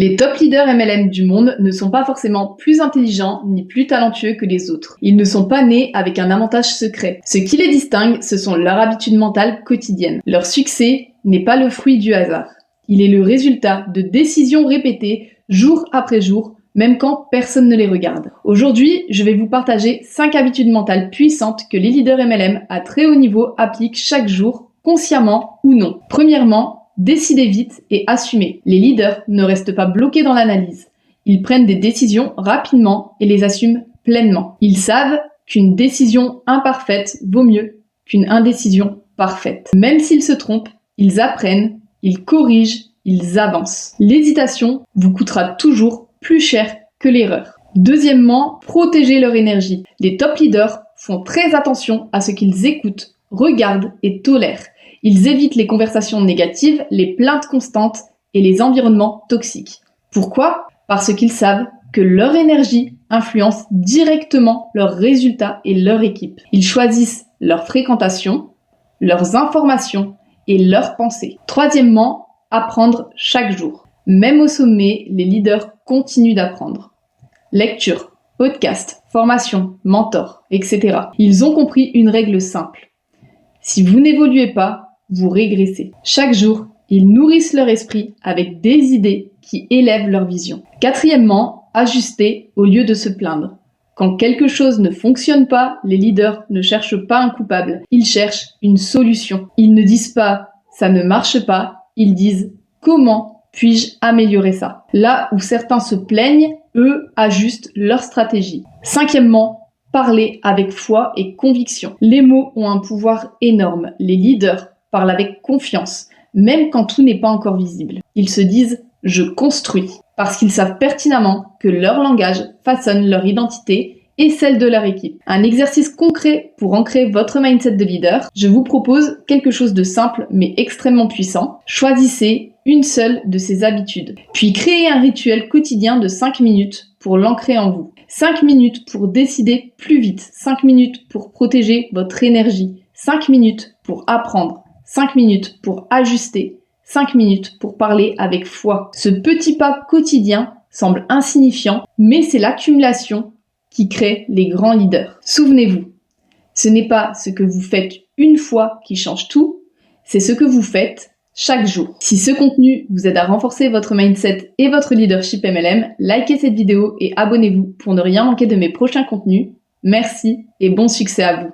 Les top leaders MLM du monde ne sont pas forcément plus intelligents ni plus talentueux que les autres. Ils ne sont pas nés avec un avantage secret. Ce qui les distingue, ce sont leurs habitudes mentales quotidiennes. Leur succès n'est pas le fruit du hasard. Il est le résultat de décisions répétées jour après jour, même quand personne ne les regarde. Aujourd'hui, je vais vous partager 5 habitudes mentales puissantes que les leaders MLM à très haut niveau appliquent chaque jour, consciemment ou non. Premièrement, décidez vite et assumez. Les leaders ne restent pas bloqués dans l'analyse. Ils prennent des décisions rapidement et les assument pleinement. Ils savent qu'une décision imparfaite vaut mieux qu'une indécision parfaite. Même s'ils se trompent, ils apprennent, ils corrigent, ils avancent. L'hésitation vous coûtera toujours plus cher que l'erreur. Deuxièmement, protégez leur énergie. Les top leaders font très attention à ce qu'ils écoutent, regardent et tolèrent. Ils évitent les conversations négatives, les plaintes constantes et les environnements toxiques. Pourquoi ? Parce qu'ils savent que leur énergie influence directement leurs résultats et leur équipe. Ils choisissent leur fréquentation, leurs informations et leurs pensées. Troisièmement, apprendre chaque jour. Même au sommet, les leaders continuent d'apprendre. Lecture, podcast, formation, mentor, etc. Ils ont compris une règle simple. Si vous n'évoluez pas, vous régressez. Chaque jour, ils nourrissent leur esprit avec des idées qui élèvent leur vision. Quatrièmement, ajuster au lieu de se plaindre. Quand quelque chose ne fonctionne pas, les leaders ne cherchent pas un coupable. Ils cherchent une solution. Ils ne disent pas « ça ne marche pas », ils disent « comment puis-je améliorer ça ?» Là où certains se plaignent, eux ajustent leur stratégie. Cinquièmement, parler avec foi et conviction. Les mots ont un pouvoir énorme. Les leaders parlent avec confiance, même quand tout n'est pas encore visible. Ils se disent « je construis » parce qu'ils savent pertinemment que leur langage façonne leur identité et celle de leur équipe. Un exercice concret pour ancrer votre mindset de leader, je vous propose quelque chose de simple mais extrêmement puissant. Choisissez une seule de ces habitudes, puis créez un rituel quotidien de 5 minutes pour l'ancrer en vous. 5 minutes pour décider plus vite, 5 minutes pour protéger votre énergie, 5 minutes pour apprendre, 5 minutes pour ajuster, 5 minutes pour parler avec foi. Ce petit pas quotidien semble insignifiant, mais c'est l'accumulation qui crée les grands leaders. Souvenez-vous, ce n'est pas ce que vous faites une fois qui change tout, c'est ce que vous faites chaque jour. Si ce contenu vous aide à renforcer votre mindset et votre leadership MLM, likez cette vidéo et abonnez-vous pour ne rien manquer de mes prochains contenus. Merci et bon succès à vous.